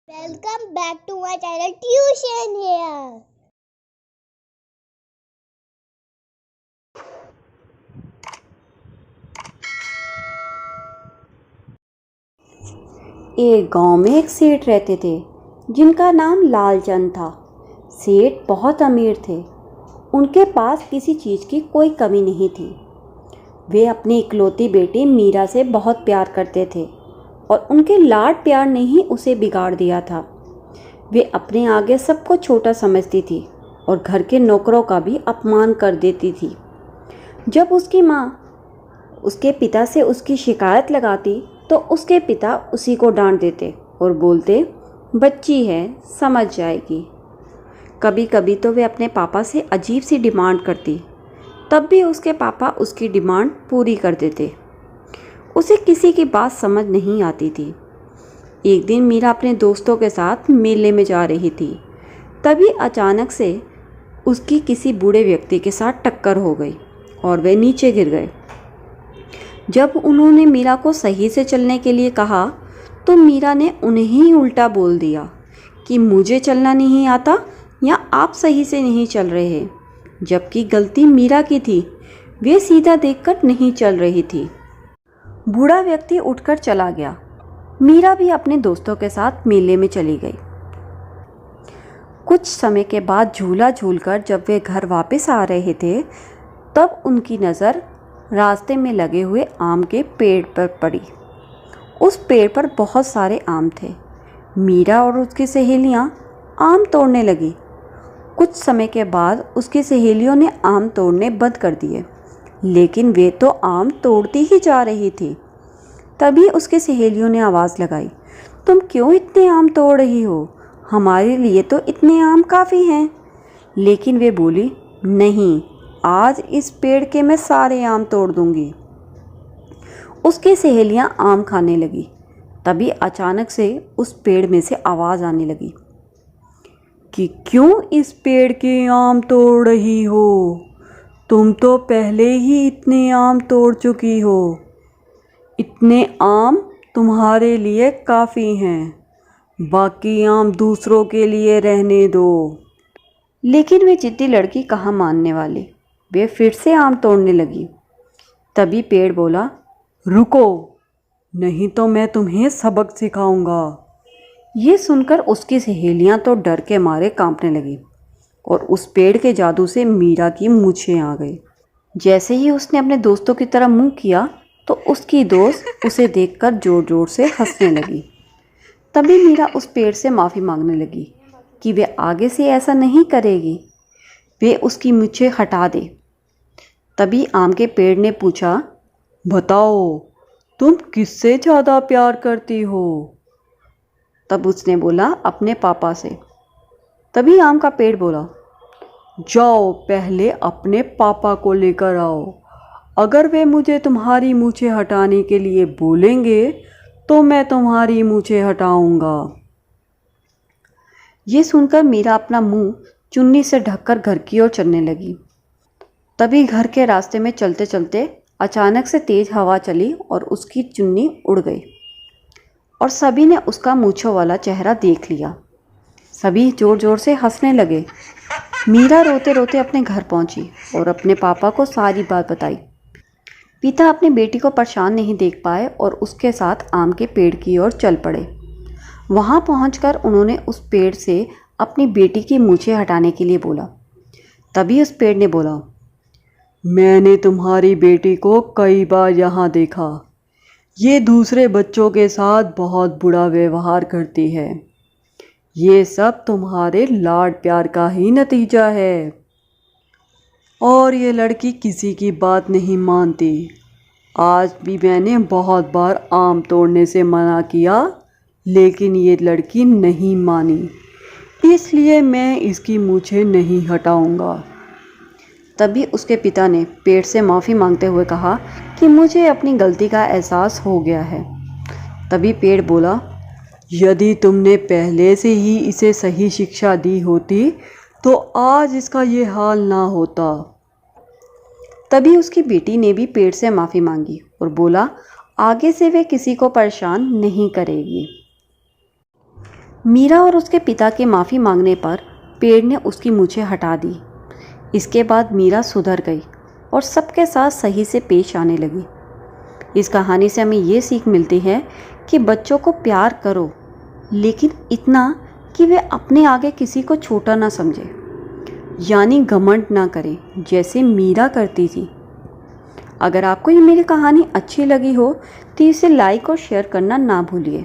Welcome back to my channel Tuition here. एक गांव में एक सेठ रहते थे जिनका नाम लालचंद था। सेठ बहुत अमीर थे। उनके पास किसी चीज़ की कोई कमी नहीं थी। वे अपनी इकलौती बेटी मीरा से बहुत प्यार करते थे और उनके लाड प्यार ने ही उसे बिगाड़ दिया था। वे अपने आगे सबको छोटा समझती थी और घर के नौकरों का भी अपमान कर देती थी। जब उसकी माँ उसके पिता से उसकी शिकायत लगाती तो उसके पिता उसी को डांट देते और बोलते, बच्ची है, समझ जाएगी। कभी कभी तो वे अपने पापा से अजीब सी डिमांड करती, तब भी उसके पापा उसकी डिमांड पूरी कर देते। उसे किसी की बात समझ नहीं आती थी। एक दिन मीरा अपने दोस्तों के साथ मेले में जा रही थी। तभी अचानक से उसकी किसी बूढ़े व्यक्ति के साथ टक्कर हो गई और वे नीचे गिर गए। जब उन्होंने मीरा को सही से चलने के लिए कहा तो मीरा ने उन्हें ही उल्टा बोल दिया कि मुझे चलना नहीं आता या आप सही से नहीं चल रहे, जबकि गलती मीरा की थी। वे सीधा देखकर नहीं चल रही थी। बूढ़ा व्यक्ति उठकर चला गया। मीरा भी अपने दोस्तों के साथ मेले में चली गई। कुछ समय के बाद झूला झूलकर जब वे घर वापस आ रहे थे तब उनकी नज़र रास्ते में लगे हुए आम के पेड़ पर पड़ी। उस पेड़ पर बहुत सारे आम थे। मीरा और उसकी सहेलियां आम तोड़ने लगी। कुछ समय के बाद उसकी सहेलियों ने आम तोड़ने बंद कर दिए, लेकिन वे तो आम तोड़ती ही जा रही थी। तभी उसकी सहेलियों ने आवाज़ लगाई, तुम क्यों इतने आम तोड़ रही हो? हमारे लिए तो इतने आम काफ़ी हैं। लेकिन वे बोली, नहीं, आज इस पेड़ के मैं सारे आम तोड़ दूंगी। उसकी सहेलियां आम खाने लगी। तभी अचानक से उस पेड़ में से आवाज़ आने लगी कि क्यों इस पेड़ के आम तोड़ रही हो? तुम तो पहले ही इतने आम तोड़ चुकी हो। इतने आम तुम्हारे लिए काफ़ी हैं, बाकी आम दूसरों के लिए रहने दो। लेकिन वे जिद्दी लड़की कहाँ मानने वाली। वे फिर से आम तोड़ने लगी। तभी पेड़ बोला, रुको, नहीं तो मैं तुम्हें सबक सिखाऊंगा। ये सुनकर उसकी सहेलियां तो डर के मारे कांपने लगी और उस पेड़ के जादू से मीरा की मूछें आ गई। जैसे ही उसने अपने दोस्तों की तरफ मुंह किया तो उसकी दोस्त उसे देखकर जोर जोर से हंसने लगी। तभी मीरा उस पेड़ से माफ़ी मांगने लगी कि वे आगे से ऐसा नहीं करेगी, वे उसकी मूछें हटा दे। तभी आम के पेड़ ने पूछा, बताओ, तुम किससे ज़्यादा प्यार करती हो? तब उसने बोला, अपने पापा से। तभी आम का पेड़ बोला, जाओ पहले अपने पापा को लेकर आओ। अगर वे मुझे तुम्हारी मूछें हटाने के लिए बोलेंगे तो मैं तुम्हारी मूछें हटाऊंगा। ये सुनकर मीरा अपना मुंह चुन्नी से ढककर घर की ओर चलने लगी। तभी घर के रास्ते में चलते चलते अचानक से तेज हवा चली और उसकी चुन्नी उड़ गई और सभी ने उसका मूंछों वाला चेहरा देख लिया। सभी जोर जोर से हंसने लगे। मीरा रोते रोते अपने घर पहुंची और अपने पापा को सारी बात बताई। पिता अपनी बेटी को परेशान नहीं देख पाए और उसके साथ आम के पेड़ की ओर चल पड़े। वहां पहुंचकर उन्होंने उस पेड़ से अपनी बेटी की मूछें हटाने के लिए बोला। तभी उस पेड़ ने बोला, मैंने तुम्हारी बेटी को कई बार यहाँ देखा। ये दूसरे बच्चों के साथ बहुत बुरा व्यवहार करती है। ये सब तुम्हारे लाड प्यार का ही नतीजा है। और ये लड़की किसी की बात नहीं मानती। आज भी मैंने बहुत बार आम तोड़ने से मना किया, लेकिन ये लड़की नहीं मानी, इसलिए मैं इसकी मूछें नहीं हटाऊंगा। तभी उसके पिता ने पेड़ से माफ़ी मांगते हुए कहा कि मुझे अपनी गलती का एहसास हो गया है। तभी पेड़ बोला, यदि तुमने पहले से ही इसे सही शिक्षा दी होती तो आज इसका ये हाल ना होता। तभी उसकी बेटी ने भी पेड़ से माफ़ी मांगी और बोला, आगे से वे किसी को परेशान नहीं करेगी। मीरा और उसके पिता के माफ़ी मांगने पर पेड़ ने उसकी मूछें हटा दी। इसके बाद मीरा सुधर गई और सबके साथ सही से पेश आने लगी। इस कहानी से हमें ये सीख मिलती है कि बच्चों को प्यार करो, लेकिन इतना कि वे अपने आगे किसी को छोटा ना समझे, यानी घमंड ना करें जैसे मीरा करती थी। अगर आपको ये मेरी कहानी अच्छी लगी हो तो इसे लाइक और शेयर करना ना भूलिए।